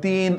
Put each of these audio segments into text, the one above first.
3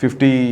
50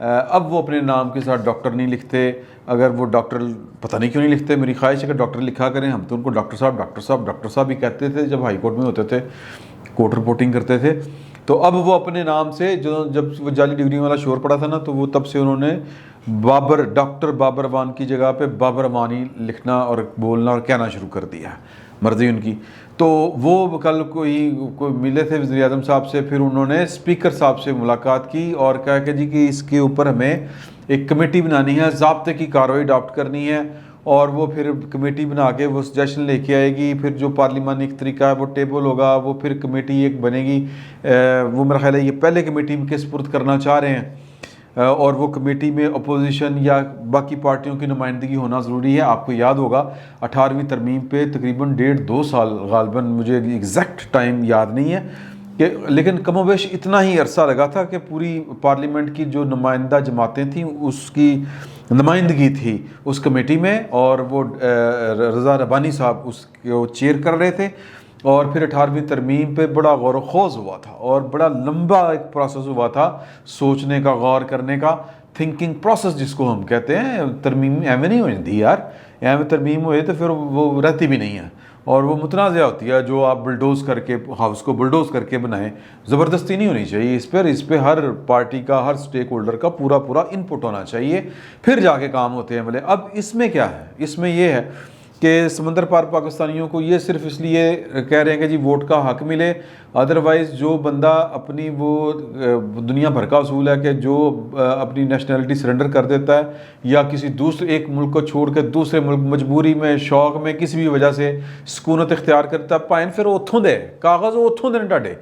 اب وہ اپنے نام کے ساتھ ڈاکٹر نہیں لکھتے. اگر وہ ڈاکٹر پتہ نہیں کیوں نہیں لکھتے, میری خواہش ہے کہ ڈاکٹر لکھا کریں. ہم تو ان کو ڈاکٹر صاحب ڈاکٹر صاحب ڈاکٹر صاحب ہی کہتے تھے جب ہائی کورٹ میں ہوتے تھے, کورٹ رپورٹنگ کرتے تھے. تو اب وہ اپنے نام سے جب وہ جعلی ڈگری والا شور پڑا تھا نا, تو وہ تب سے انہوں نے بابر, ڈاکٹر بابر امان کی جگہ پہ بابر امانی لکھنا اور بولنا اور کہنا شروع کر دیا. مرضی ان کی. تو وہ کل کوئی ملے تھے وزیر اعظم صاحب سے, پھر انہوں نے اسپیکر صاحب سے ملاقات کی اور کہا کہ جی کہ اس کے اوپر ہمیں ایک کمیٹی بنانی ہے, ضابطے کی کارروائی اڈاپٹ کرنی ہے, اور وہ پھر کمیٹی بنا کے وہ سجیشن لے کے آئے گی. پھر جو پارلیمانی ایک طریقہ ہے وہ ٹیبل ہوگا, وہ پھر کمیٹی ایک بنے گی. وہ میرا خیال ہے یہ پہلے کمیٹی کے سپرد کرنا چاہ رہے ہیں, اور وہ کمیٹی میں اپوزیشن یا باقی پارٹیوں کی نمائندگی ہونا ضروری ہے. آپ کو یاد ہوگا 18ویں ترمیم پہ تقریباً 1.5-2 سال غالباً, مجھے ایگزیکٹ ٹائم یاد نہیں ہے کہ, لیکن کم و بیش اتنا ہی عرصہ لگا تھا کہ پوری پارلیمنٹ کی جو نمائندہ جماعتیں تھیں اس کی نمائندگی تھی اس کمیٹی میں, اور وہ رضا ربانی صاحب اس کو چیئر کر رہے تھے. اور پھر 18ویں ترمیم پہ بڑا غور و خوض ہوا تھا اور بڑا لمبا ایک پروسیس ہوا تھا سوچنے کا, غور کرنے کا, تھنکنگ پروسیس جس کو ہم کہتے ہیں. ترمیم ایویں نہیں ہو جاتی یار, ایویں ترمیم ہوئے تو پھر وہ رہتی بھی نہیں ہے, اور وہ متنازع ہوتی ہے. جو آپ بلڈوز کر کے ہاؤس کو بلڈوز کر کے بنائیں, زبردستی نہیں ہونی چاہیے اس پہ ہر پارٹی کا, ہر سٹیک ہولڈر کا پورا انپٹ ہونا چاہیے, پھر جا کے کام ہوتے ہیں بھلے. اب اس میں کیا ہے, اس میں یہ ہے کہ سمندر پار پاکستانیوں کو یہ صرف اس لیے کہہ رہے ہیں کہ جی ووٹ کا حق ملے, ادروائز جو بندہ اپنی وہ دنیا بھر کا اصول ہے کہ جو اپنی نیشنلٹی سرنڈر کر دیتا ہے یا کسی دوسرے ایک ملک کو چھوڑ کے دوسرے ملک مجبوری میں, شوق میں, کسی بھی وجہ سے سکونت اختیار کرتا ہے, پائن پھر اتھوں دے کاغذ اتھوں دے ٹاڈے.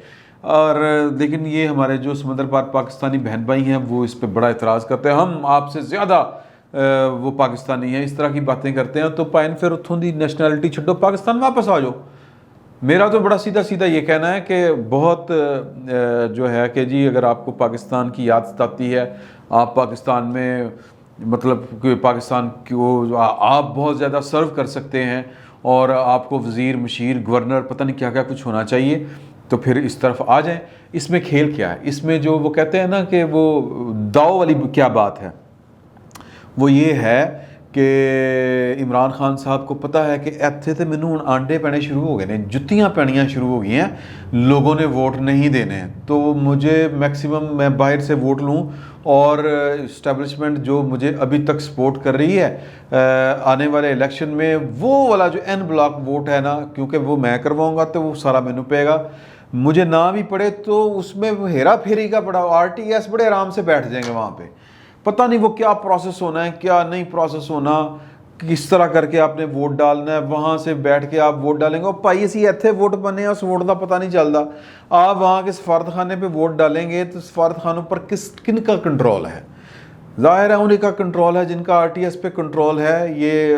اور لیکن یہ ہمارے جو سمندر پار پاکستانی بہن بھائی ہیں وہ اس پہ بڑا اعتراض کرتے ہیں, ہم آپ سے زیادہ وہ پاکستانی ہیں, اس طرح کی باتیں کرتے ہیں. تو پائن پھر اتھوں دی نیشنلٹی چھڈو, پاکستان واپس آ جاؤ. میرا تو بڑا سیدھا یہ کہنا ہے کہ بہت جو ہے کہ جی اگر آپ کو پاکستان کی یاد ستاتی ہے, آپ پاکستان میں مطلب کہ پاکستان کو آپ بہت زیادہ سرو کر سکتے ہیں, اور آپ کو وزیر, مشیر, گورنر, پتہ نہیں کیا کیا کچھ ہونا چاہیے, تو پھر اس طرف آ جائیں. اس میں کھیل کیا ہے, اس میں جو وہ کہتے ہیں نا کہ وہ داؤ والی کیا بات ہے, وہ یہ ہے کہ عمران خان صاحب کو پتہ ہے کہ ایتھے تے مینوں ہن آنڈے پینے شروع ہو گئے ہیں, جتیاں پینیاں شروع ہو گئی ہیں, لوگوں نے ووٹ نہیں دینے ہیں, تو مجھے میکسیمم میں باہر سے ووٹ لوں, اور اسٹیبلشمنٹ جو مجھے ابھی تک سپورٹ کر رہی ہے آنے والے الیکشن میں, وہ والا جو این بلاک ووٹ ہے نا, کیونکہ وہ میں کرواؤں گا تو وہ سارا مینوں پے گا. مجھے نہ بھی پڑے تو اس میں ہیرا پھیری کا بڑا RTS بڑے آرام سے بیٹھ جائیں گے وہاں پہ. پتہ نہیں وہ کیا پروسیس ہونا ہے, کیا نہیں پروسیس ہونا, کس طرح کر کے آپ نے ووٹ ڈالنا ہے, وہاں سے بیٹھ کے آپ ووٹ ڈالیں گے. اور پائی اسی ایتھے ووٹ بنے, اس ووٹ کا پتہ نہیں چلتا. آپ وہاں کے سفارت خانے پہ ووٹ ڈالیں گے تو سفارت خانوں پر کن کا کنٹرول ہے؟ ظاہر ہے انہیں کا کنٹرول ہے جن کا RTS پہ کنٹرول ہے. یہ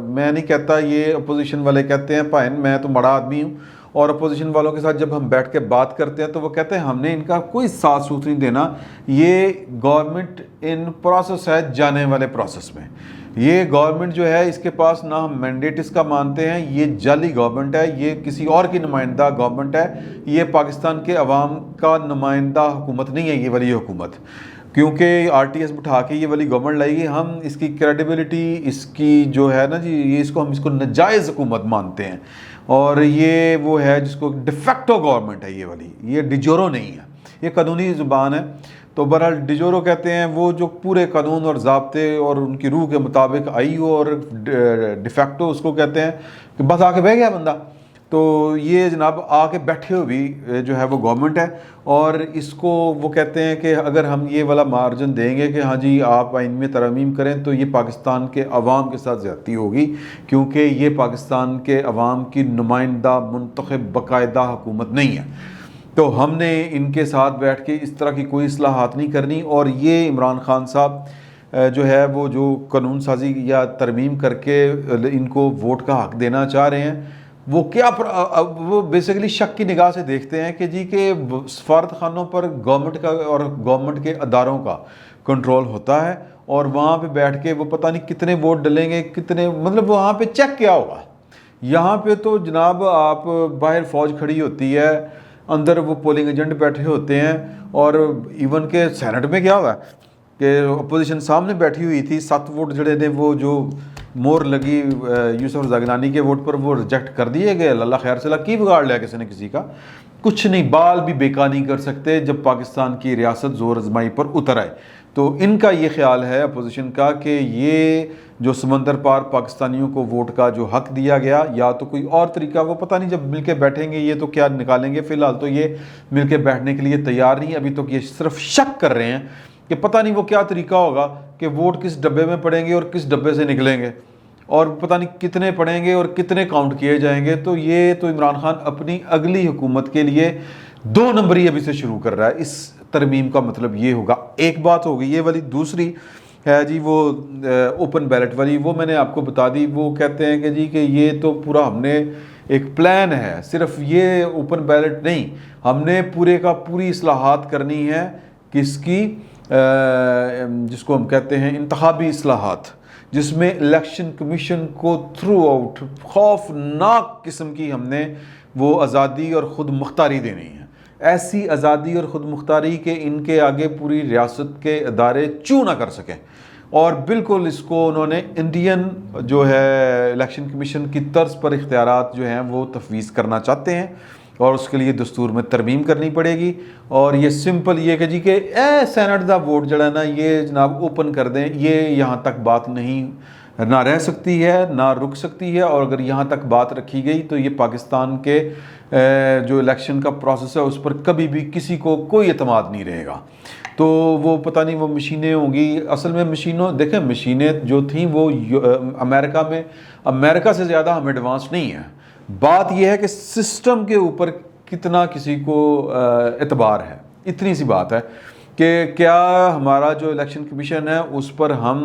میں نہیں کہتا, یہ اپوزیشن والے کہتے ہیں. پائن میں تو بڑا آدمی ہوں, اور اپوزیشن والوں کے ساتھ جب ہم بیٹھ کے بات کرتے ہیں تو وہ کہتے ہیں ہم نے ان کا کوئی ساتھ سوت نہیں دینا, یہ گورنمنٹ ان پروسیس ہے جانے والے پروسیس میں. یہ گورنمنٹ جو ہے اس کے پاس نہ ہم مینڈیٹ اس کا مانتے ہیں, یہ جعلی گورنمنٹ ہے, یہ کسی اور کی نمائندہ گورنمنٹ ہے, یہ پاکستان کے عوام کا نمائندہ حکومت نہیں ہے یہ والی حکومت. کیونکہ RTS بٹھا کے یہ والی گورنمنٹ لائے گی, ہم اس کی کریڈیبلٹی, اس کی جو ہے نا جی, یہ ہم اس کو ناجائز حکومت مانتے ہیں, اور یہ وہ ہے جس کو ڈیفیکٹو گورنمنٹ ہے یہ والی, یہ ڈیجورو نہیں ہے, یہ قانونی زبان ہے. تو بہرحال ڈیجورو کہتے ہیں وہ جو پورے قانون اور ضابطے اور ان کی روح کے مطابق آئی ہو, اور ڈیفیکٹو اس کو کہتے ہیں کہ بس آ کے بہ گیا بندہ. تو یہ جناب آ کے بیٹھے ہوئے بھی جو ہے وہ گورنمنٹ ہے, اور اس کو وہ کہتے ہیں کہ اگر ہم یہ والا مارجن دیں گے کہ ہاں جی آپ آئین میں ترمیم کریں, تو یہ پاکستان کے عوام کے ساتھ زیادتی ہوگی, کیونکہ یہ پاکستان کے عوام کی نمائندہ منتخب باقاعدہ حکومت نہیں ہے. تو ہم نے ان کے ساتھ بیٹھ کے اس طرح کی کوئی اصلاحات نہیں کرنی. اور یہ عمران خان صاحب جو ہے وہ جو قانون سازی یا ترمیم کر کے ان کو ووٹ کا حق دینا چاہ رہے ہیں, وہ کیا وہ بیسیکلی شک کی نگاہ سے دیکھتے ہیں کہ جی کہ سفارت خانوں پر گورنمنٹ کا اور گورنمنٹ کے اداروں کا کنٹرول ہوتا ہے, اور وہاں پہ بیٹھ کے وہ پتہ نہیں کتنے ووٹ ڈلیں گے, کتنے, مطلب وہاں پہ چیک کیا ہوگا. یہاں پہ تو جناب آپ باہر فوج کھڑی ہوتی ہے, اندر وہ پولنگ ایجنٹ بیٹھے ہوتے ہیں, اور ایون کہ سینٹ میں کیا ہوا ہے, کہ اپوزیشن سامنے بیٹھی ہوئی تھی, 7 ووٹ جڑے نے وہ جو مور لگی یوسف زاگنانی کے ووٹ پر وہ ریجیکٹ کر دیے گئے. اللہ خیر صلاح کی بگاڑ لیا کسی نے کسی کا, کچھ نہیں, بال بھی بیکا نہیں کر سکتے جب پاکستان کی ریاست زور آزمائی پر اتر آئے. تو ان کا یہ خیال ہے اپوزیشن کا کہ یہ جو سمندر پار پاکستانیوں کو ووٹ کا جو حق دیا گیا, یا تو کوئی اور طریقہ, وہ پتہ نہیں جب مل کے بیٹھیں گے یہ تو کیا نکالیں گے. فی الحال تو یہ مل کے بیٹھنے کے لیے تیار نہیں, ابھی تو یہ صرف شک کر رہے ہیں کہ پتہ نہیں وہ کیا طریقہ ہوگا کہ ووٹ کس ڈبے میں پڑیں گے اور کس ڈبے سے نکلیں گے, اور پتہ نہیں کتنے پڑیں گے اور کتنے کاؤنٹ کیے جائیں گے. تو یہ تو عمران خان اپنی اگلی حکومت کے لیے 2 نمبری ابھی سے شروع کر رہا ہے. اس ترمیم کا مطلب یہ ہوگا. ایک بات ہوگی یہ والی. دوسری ہے جی وہ اوپن بیلٹ والی, وہ میں نے آپ کو بتا دی. وہ کہتے ہیں کہ جی کہ یہ تو پورا ہم نے ایک پلان ہے, صرف یہ اوپن بیلٹ نہیں, ہم نے پورے کا پوری اصلاحات کرنی ہے. کس کی؟ جس کو ہم کہتے ہیں انتخابی اصلاحات, جس میں الیکشن کمیشن کو تھرو آؤٹ خوفناک قسم کی ہم نے وہ آزادی اور خود مختاری دینی ہے. ایسی آزادی اور خود مختاری کہ ان کے آگے پوری ریاست کے ادارے چوں نہ کر سکیں. اور بالکل اس کو انہوں نے انڈین جو ہے الیکشن کمیشن کی طرز پر اختیارات جو ہیں وہ تفویض کرنا چاہتے ہیں, اور اس کے لیے دستور میں ترمیم کرنی پڑے گی. اور یہ سمپل یہ کہ جی کہ سینٹ دا ووٹ جڑا نا یہ جناب اوپن کر دیں, یہ یہاں تک بات نہیں نہ رہ سکتی ہے نہ رک سکتی ہے. اور اگر یہاں تک بات رکھی گئی تو یہ پاکستان کے جو الیکشن کا پروسیس ہے اس پر کبھی بھی کسی کو کوئی اعتماد نہیں رہے گا. تو وہ پتہ نہیں وہ مشینیں ہوں گی, اصل میں مشینوں دیکھیں مشینیں جو تھیں وہ امریکہ سے زیادہ ہم ایڈوانس نہیں ہیں. بات یہ ہے کہ سسٹم کے اوپر کتنا کسی کو اعتبار ہے. اتنی سی بات ہے کہ کیا ہمارا جو الیکشن کمیشن ہے اس پر ہم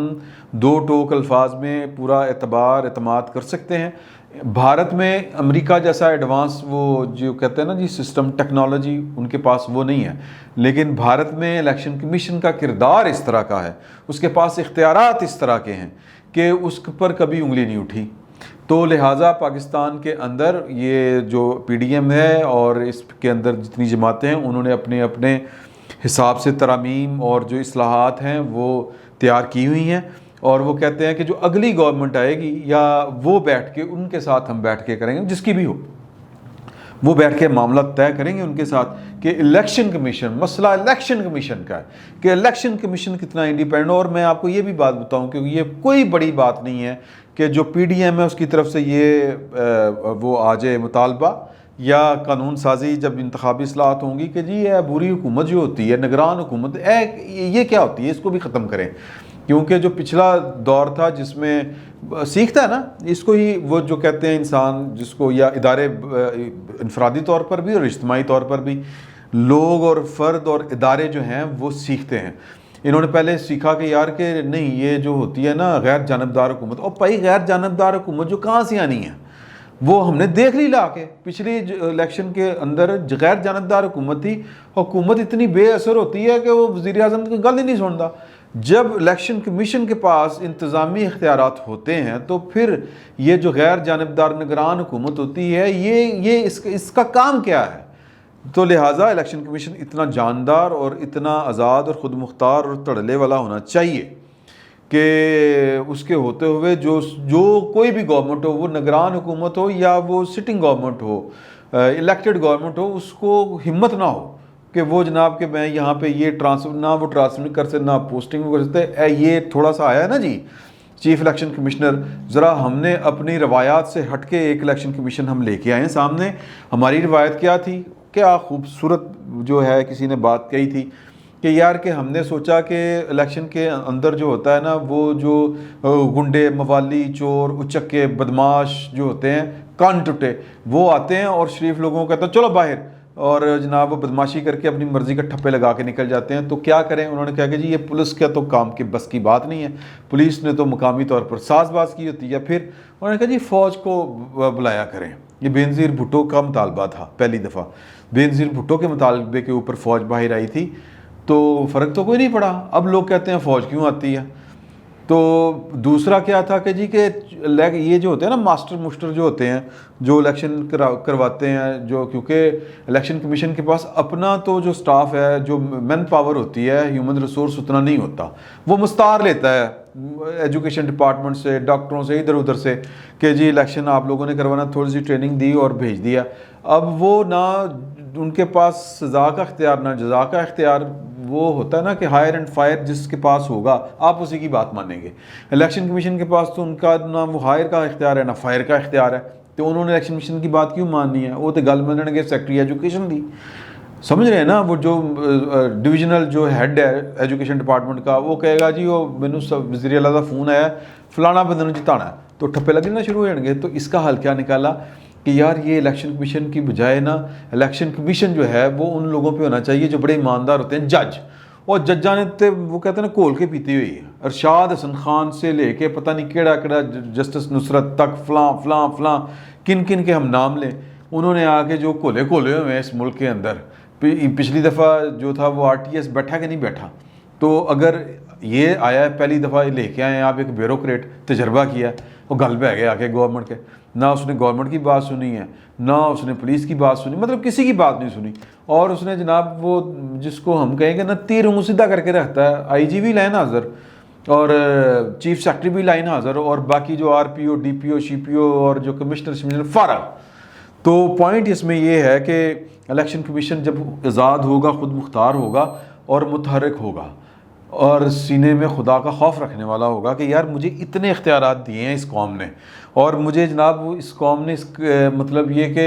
2 ٹوک الفاظ میں پورا اعتماد کر سکتے ہیں. بھارت میں امریکہ جیسا ایڈوانس وہ جو کہتے ہیں نا جی سسٹم ٹیکنالوجی ان کے پاس وہ نہیں ہے, لیکن بھارت میں الیکشن کمیشن کا کردار اس طرح کا ہے, اس کے پاس اختیارات اس طرح کے ہیں کہ اس پر کبھی انگلی نہیں اٹھی. تو لہٰذا پاکستان کے اندر یہ جو پی ڈی ایم ہے اور اس کے اندر جتنی جماعتیں ہیں انہوں نے اپنے اپنے حساب سے ترامیم اور جو اصلاحات ہیں وہ تیار کی ہوئی ہیں, اور وہ کہتے ہیں کہ جو اگلی گورنمنٹ آئے گی یا وہ بیٹھ کے ان کے ساتھ ہم بیٹھ کے کریں گے, جس کی بھی ہو وہ بیٹھ کے معاملہ طے کریں گے ان کے ساتھ کہ الیکشن کمیشن, مسئلہ الیکشن کمیشن کا ہے کہ الیکشن کمیشن کتنا انڈیپینڈنٹ. اور میں آپ کو یہ بھی بات بتاؤں کہ یہ کوئی بڑی بات نہیں ہے کہ جو پی ڈی ایم ہے اس کی طرف سے یہ وہ آ جائے مطالبہ یا قانون سازی جب انتخابی اصلاحات ہوں گی کہ جی یہ بری حکومت جو ہوتی ہے, نگران حکومت, یہ کیا ہوتی ہے, اس کو بھی ختم کریں. کیونکہ جو پچھلا دور تھا جس میں سیکھتا ہے نا, اس کو ہی وہ جو کہتے ہیں انسان جس کو یا ادارے انفرادی طور پر بھی اور اجتماعی طور پر بھی لوگ اور فرد اور ادارے جو ہیں وہ سیکھتے ہیں. انہوں نے پہلے سیکھا کہ یار کہ نہیں یہ جو ہوتی ہے نا غیر جانبدار حکومت, اور بھائی غیر جانبدار حکومت جو کہاں سے آنی ہے وہ ہم نے دیکھ لی لا کے پچھلی الیکشن کے اندر. غیر جانبدار حکومت تھی, حکومت اتنی بے اثر ہوتی ہے کہ وہ وزیر اعظم کی گل ہی نہیں سنتا. جب الیکشن کمیشن کے پاس انتظامی اختیارات ہوتے ہیں تو پھر یہ جو غیر جانبدار نگران حکومت ہوتی ہے یہ اس کا کام کیا ہے. تو لہٰذا الیکشن کمیشن اتنا جاندار اور اتنا آزاد اور خود مختار اور تڑلے والا ہونا چاہیے کہ اس کے ہوتے ہوئے جو کوئی بھی گورنمنٹ ہو, وہ نگران حکومت ہو یا وہ سٹنگ گورنمنٹ ہو, الیکٹڈ گورنمنٹ ہو, اس کو ہمت نہ ہو کہ وہ جناب کہ میں یہاں پہ یہ نہ وہ ٹرانسفر کر سکتے نہ پوسٹنگ کر سکتے. یہ تھوڑا سا آیا ہے نا جی چیف الیکشن کمشنر, ذرا ہم نے اپنی روایات سے ہٹ کے ایک الیکشن کمیشن ہم لے کے آئے ہیں سامنے. ہماری روایت کیا تھی, کیا خوبصورت جو ہے کسی نے بات کہی تھی کہ یار کہ ہم نے سوچا کہ الیکشن کے اندر جو ہوتا ہے نا وہ جو گنڈے موالی چور اچکے بدماش جو ہوتے ہیں کان ٹوٹے وہ آتے ہیں اور شریف لوگوں کو کہتے ہیں چلو باہر, اور جناب وہ بدماشی کر کے اپنی مرضی کا ٹھپے لگا کے نکل جاتے ہیں. تو کیا کریں, انہوں نے کہا کہ جی یہ پولیس کا تو کام کی بس کی بات نہیں ہے, پولیس نے تو مقامی طور پر ساز باز کی ہوتی ہے. پھر انہوں نے کہا جی فوج کو بلایا کریں. یہ بینظیر بھٹو کا مطالبہ تھا, پہلی دفعہ بینظیر بھٹو کے مطالبے کے اوپر فوج باہر آئی تھی تو فرق تو کوئی نہیں پڑا. اب لوگ کہتے ہیں فوج کیوں آتی ہے, تو دوسرا کیا تھا کہ جی کہ یہ جو ہوتے ہیں نا ماسٹر مشٹر جو ہوتے ہیں جو الیکشن کرواتے ہیں، جو کیونکہ الیکشن کمیشن کے پاس اپنا تو جو سٹاف ہے، جو مین پاور ہوتی ہے، ہیومن ریسورس اتنا نہیں ہوتا، وہ مستعار لیتا ہے ایجوکیشن ڈپارٹمنٹ سے، ڈاکٹروں سے، ادھر ادھر سے کہ جی الیکشن آپ لوگوں نے کروانا، تھوڑی سی ٹریننگ دی اور بھیج دیا۔ اب وہ نہ ان کے پاس سزا کا اختیار نہ جزا کا اختیار، وہ ہوتا ہے نا کہ ہائر اینڈ فائر جس کے پاس ہوگا آپ اسی کی بات مانیں گے۔ الیکشن کمیشن کے پاس تو ان کا نہ وہ ہائر کا اختیار ہے نہ فائر کا اختیار ہے، تو انہوں نے الیکشن کمیشن کی بات کیوں ماننی ہے؟ وہ تو گل ملنے کے سیکٹری ایجوکیشن دی، سمجھ رہے ہیں نا، وہ جو ڈویژنل جو ہیڈ ہے ایجوکیشن ڈپارٹمنٹ کا، وہ کہے گا جی وہ مینوں وزیر اعلیٰ کا فون آیا فلانا بندے نوں جتانا ہے، تو ٹھپے لگنا شروع ہو جائیں گے۔ تو اس کا حل کیا نکالا کہ یار یہ الیکشن کمیشن کی بجائے نا الیکشن کمیشن جو ہے وہ ان لوگوں پہ ہونا چاہیے جو بڑے ایماندار ہوتے ہیں، جج، اور ججاں نے تے وہ کہتے ہیں نا کھول کے پیتی ہوئی ہے، ارشاد حسن خان سے لے کے پتہ نہیں کیڑا کیڑا جسٹس نصرت تک، فلاں فلاں فلاں کن کن کے ہم نام لیں، انہوں نے آ کے جو کھولے ہوئے ہیں اس ملک کے اندر۔ پچھلی دفعہ جو تھا وہ RTS بیٹھا کہ نہیں بیٹھا؟ تو اگر یہ آیا ہے پہلی دفعہ لے کے آئے ہیں آپ ایک بیوروکریٹ، تجربہ کیا ہے، وہ گل پہ گئے آ کے گورنمنٹ کے، نہ اس نے گورنمنٹ کی بات سنی ہے، نہ اس نے پولیس کی بات سنی، مطلب کسی کی بات نہیں سنی، اور اس نے جناب وہ جس کو ہم کہیں گے نا تیر منہ سیدھا کر کے رکھتا ہے، IG بھی لائن حاضر اور چیف سیکرٹری بھی لائن حاضر، اور باقی جو RPO DPO CPO اور جو کمشنر فارغ۔ تو پوائنٹ اس میں یہ ہے کہ الیکشن کمیشن جب آزاد ہوگا، خود مختار ہوگا اور متحرک ہوگا اور سینے میں خدا کا خوف رکھنے والا ہوگا کہ یار مجھے اتنے اختیارات دیے ہیں اس قوم نے، اور مجھے جناب اس قوم نے مطلب یہ کہ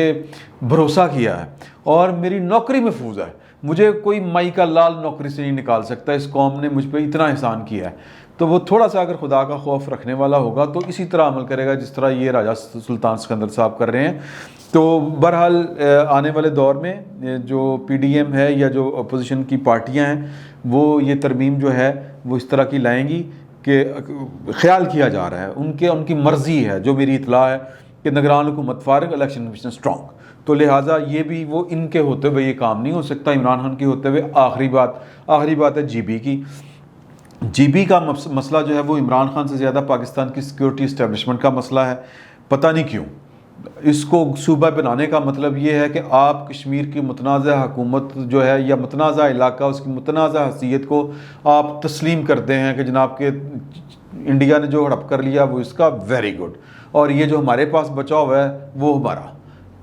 بھروسہ کیا ہے اور میری نوکری محفوظ ہے، مجھے کوئی مائی کا لال نوکری سے نہیں نکال سکتا، اس قوم نے مجھ پہ اتنا احسان کیا ہے۔ تو وہ تھوڑا سا اگر خدا کا خوف رکھنے والا ہوگا تو اسی طرح عمل کرے گا جس طرح یہ راجہ سلطان سکندر صاحب کر رہے ہیں۔ تو بہرحال آنے والے دور میں جو PDM ہے یا جو اپوزیشن کی پارٹیاں ہیں وہ یہ ترمیم جو ہے وہ اس طرح کی لائیں گی کہ خیال کیا جا رہا ہے، ان کی مرضی ہے، جو میری اطلاع ہے کہ نگران حکومت فارغ، الیکشن کمیشن اسٹرانگ، تو لہٰذا یہ بھی وہ ان کے ہوتے ہوئے یہ کام نہیں ہو سکتا، عمران خان کے ہوتے ہوئے۔ آخری بات ہے GB کی۔ GB کا مسئلہ جو ہے وہ عمران خان سے زیادہ پاکستان کی سیکیورٹی اسٹیبلشمنٹ کا مسئلہ ہے، پتہ نہیں کیوں۔ اس کو صوبہ بنانے کا مطلب یہ ہے کہ آپ کشمیر کی متنازع حکومت جو ہے یا متنازع علاقہ، اس کی متنازع حیثیت کو آپ تسلیم کرتے ہیں کہ جناب کہ انڈیا نے جو ہڑپ کر لیا وہ اس کا ویری گڈ، اور یہ جو ہمارے پاس بچا ہوا ہے وہ ہمارا،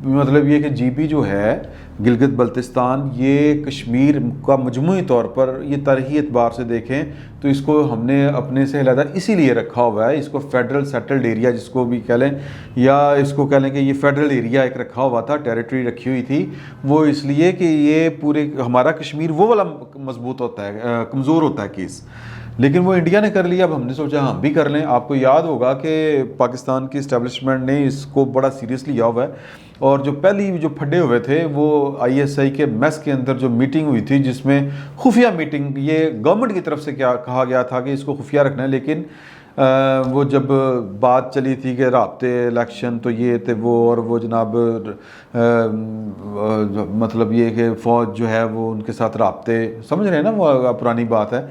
مطلب یہ کہ GB جو ہے گلگت بلتستان، یہ کشمیر کا مجموعی طور پر یہ تاریخی اعتبار سے دیکھیں تو اس کو ہم نے اپنے سے علیحدہ اسی لیے رکھا ہوا ہے، اس کو فیڈرل سیٹلڈ ایریا جس کو بھی کہہ لیں، یا اس کو کہہ لیں کہ یہ فیڈرل ایریا ایک رکھا ہوا تھا، ٹیریٹری رکھی ہوئی تھی، وہ اس لیے کہ یہ پورے ہمارا کشمیر وہ والا مضبوط ہوتا ہے، کمزور ہوتا ہے کیس، لیکن وہ انڈیا نے کر لیا، اب ہم نے سوچا ہم بھی کر لیں۔ آپ کو یاد ہوگا کہ پاکستان کی اسٹیبلشمنٹ نے اس کو بڑا سیریس لیا ہوا ہے، اور جو پہلی جو پھڈے ہوئے تھے وہ ISI کے میس کے اندر جو میٹنگ ہوئی تھی جس میں خفیہ میٹنگ، یہ گورنمنٹ کی طرف سے کیا کہا گیا تھا کہ اس کو خفیہ رکھنا ہے، لیکن وہ جب بات چلی تھی کہ رابطے الیکشن تو یہ تھے وہ، اور وہ جناب مطلب یہ کہ فوج جو ہے وہ ان کے ساتھ رابطے، سمجھ رہے ہیں نا، وہ پرانی بات ہے،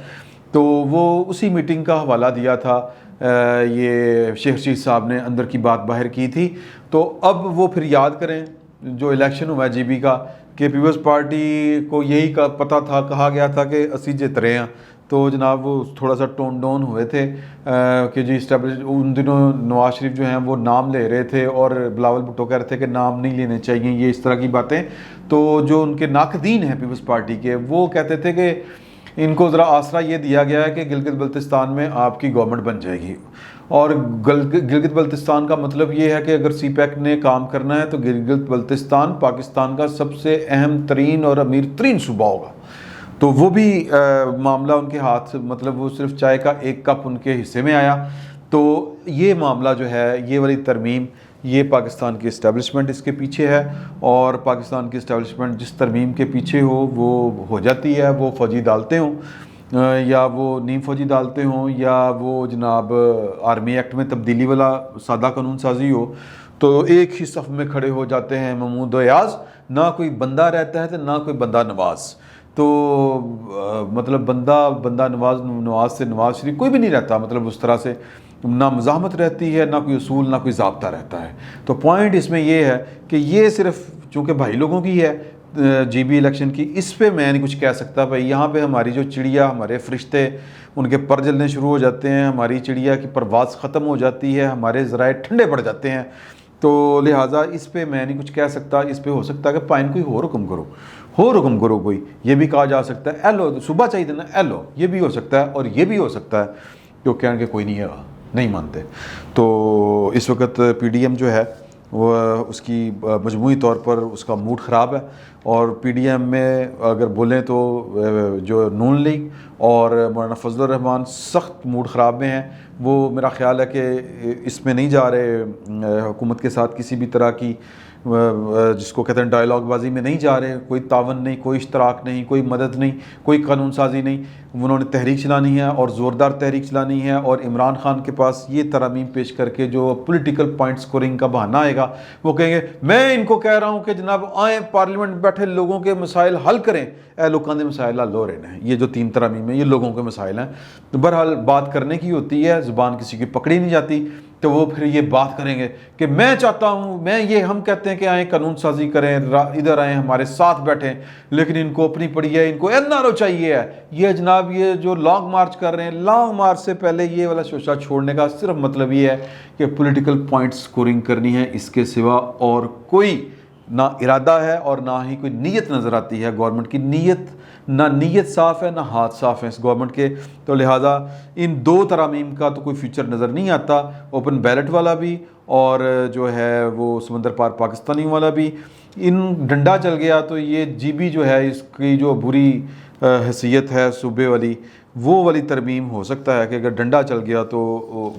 تو وہ اسی میٹنگ کا حوالہ دیا تھا، یہ شیخ رشید صاحب نے اندر کی بات باہر کی تھی۔ تو اب وہ پھر یاد کریں جو الیکشن ہوا ہے GB کا کہ پیپلز پارٹی کو یہی پتہ تھا، کہا گیا تھا کہ اسی جیت رہے ہیں، تو جناب وہ تھوڑا سا ٹون ڈاؤن ہوئے تھے کہ جی ان دنوں نواز شریف جو ہیں وہ نام لے رہے تھے اور بلاول بھٹو کہہ رہے تھے کہ نام نہیں لینے چاہیے، یہ اس طرح کی باتیں۔ تو جو ان کے ناقدین ہیں پیپلز پارٹی کے، وہ کہتے تھے کہ ان کو ذرا آسرا یہ دیا گیا ہے کہ گلگت بلتستان میں آپ کی گورنمنٹ بن جائے گی، اور گلگت بلتستان کا مطلب یہ ہے کہ اگر CPEC نے کام کرنا ہے تو گلگت بلتستان پاکستان کا سب سے اہم ترین اور امیر ترین صوبہ ہوگا، تو وہ بھی معاملہ ان کے ہاتھ، مطلب وہ صرف چائے کا ایک کپ ان کے حصے میں آیا۔ تو یہ معاملہ جو ہے، یہ والی ترمیم، یہ پاکستان کی اسٹیبلشمنٹ اس کے پیچھے ہے، اور پاکستان کی اسٹیبلشمنٹ جس ترمیم کے پیچھے ہو وہ ہو جاتی ہے، وہ فوجی ڈالتے ہوں یا وہ نیم فوجی ڈالتے ہوں یا وہ جناب آرمی ایکٹ میں تبدیلی والا سادہ قانون سازی ہو، تو ایک ہی صف میں کھڑے ہو جاتے ہیں محمود و ایاز، نہ کوئی بندہ رہتا ہے تو نہ کوئی بندہ نواز۔ تو مطلب بندہ نواز سے نواز شریف کوئی بھی نہیں رہتا، مطلب اس طرح سے نہ مزاحمت رہتی ہے، نہ کوئی اصول، نہ کوئی ضابطہ رہتا ہے۔ تو پوائنٹ اس میں یہ ہے کہ یہ صرف چونکہ بھائی لوگوں کی ہے جی بی الیکشن کی، اس پہ میں نہیں کچھ کہہ سکتا بھائی۔ یہاں پہ ہماری جو چڑیا، ہمارے فرشتے، ان کے پر جلنے شروع ہو جاتے ہیں، ہماری چڑیا کی پرواز ختم ہو جاتی ہے، ہمارے ذرائع ٹھنڈے پڑ جاتے ہیں، تو لہٰذا اس پہ میں نہیں کچھ کہہ سکتا۔ اس پہ ہو سکتا ہے کہ پائن کوئی اور حکم کرو کوئی، یہ بھی کہا جا سکتا ہے ایلو صبح چاہیے تھا نا ایلو، یہ بھی ہو سکتا ہے، اور یہ بھی ہو سکتا ہے کہ وہ کہیں کہ کوئی نہیں ہے، نہیں مانتے۔ تو اس وقت پی ڈی ایم جو ہے وہ اس کی مجموعی طور پر اس کا موڈ خراب ہے، اور پی ڈی ایم میں اگر بولیں تو جو نون لیگ اور مولانا فضل الرحمان سخت موڈ خراب میں ہیں۔ وہ میرا خیال ہے کہ اس میں نہیں جا رہے حکومت کے ساتھ کسی بھی طرح کی جس کو کہتے ہیں ڈائلاگ بازی میں نہیں جا رہے، کوئی تعاون نہیں، کوئی اشتراک نہیں، کوئی مدد نہیں، کوئی قانون سازی نہیں۔ انہوں نے تحریک چلانی ہے اور زوردار تحریک چلانی ہے، اور عمران خان کے پاس یہ ترامیم پیش کر کے جو پولیٹیکل پوائنٹ سکورنگ کا بہانہ آئے گا، وہ کہیں گے میں ان کو کہہ رہا ہوں کہ جناب آئیں پارلیمنٹ بیٹھے لوگوں کے مسائل حل کریں، اے لوگوں کے مسائل حل ہو رہے ہیں۔ یہ جو 3 ترامیم ہیں یہ لوگوں کے مسائل ہیں۔ تو بہرحال بات کرنے کی ہوتی ہے، زبان کسی کی پکڑی نہیں جاتی، تو وہ پھر یہ بات کریں گے کہ میں چاہتا ہوں، ہم کہتے ہیں کہ آئیں قانون سازی کریں، ادھر آئیں ہمارے ساتھ بیٹھیں، لیکن ان کو اپنی پڑی ہے، ان کو این آر او چاہیے ہے۔ یہ جناب یہ جو لانگ مارچ کر رہے ہیں، لانگ مارچ سے پہلے یہ والا شوشہ چھوڑنے کا صرف مطلب یہ ہے کہ پولیٹیکل پوائنٹ سکورنگ کرنی ہے، اس کے سوا اور کوئی نہ ارادہ ہے اور نہ ہی کوئی نیت نظر آتی ہے گورنمنٹ کی۔ نہ نیت صاف ہے، نہ ہاتھ صاف ہیں اس گورنمنٹ کے، تو لہٰذا ان 2 ترامیم کا تو کوئی فیوچر نظر نہیں آتا، اوپن بیلٹ والا بھی اور جو ہے وہ سمندر پار پاکستانی والا بھی۔ ان ڈنڈا چل گیا تو یہ جی بی جو ہے اس کی جو بری حیثیت ہے صوبے والی، وہ والی ترمیم ہو سکتا ہے کہ اگر ڈنڈا چل گیا تو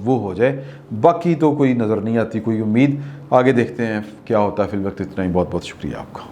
وہ ہو جائے، باقی تو کوئی نظر نہیں آتی کوئی امید۔ آگے دیکھتے ہیں کیا ہوتا ہے، فی الوقت اتنا ہی، بہت بہت شکریہ آپ کا۔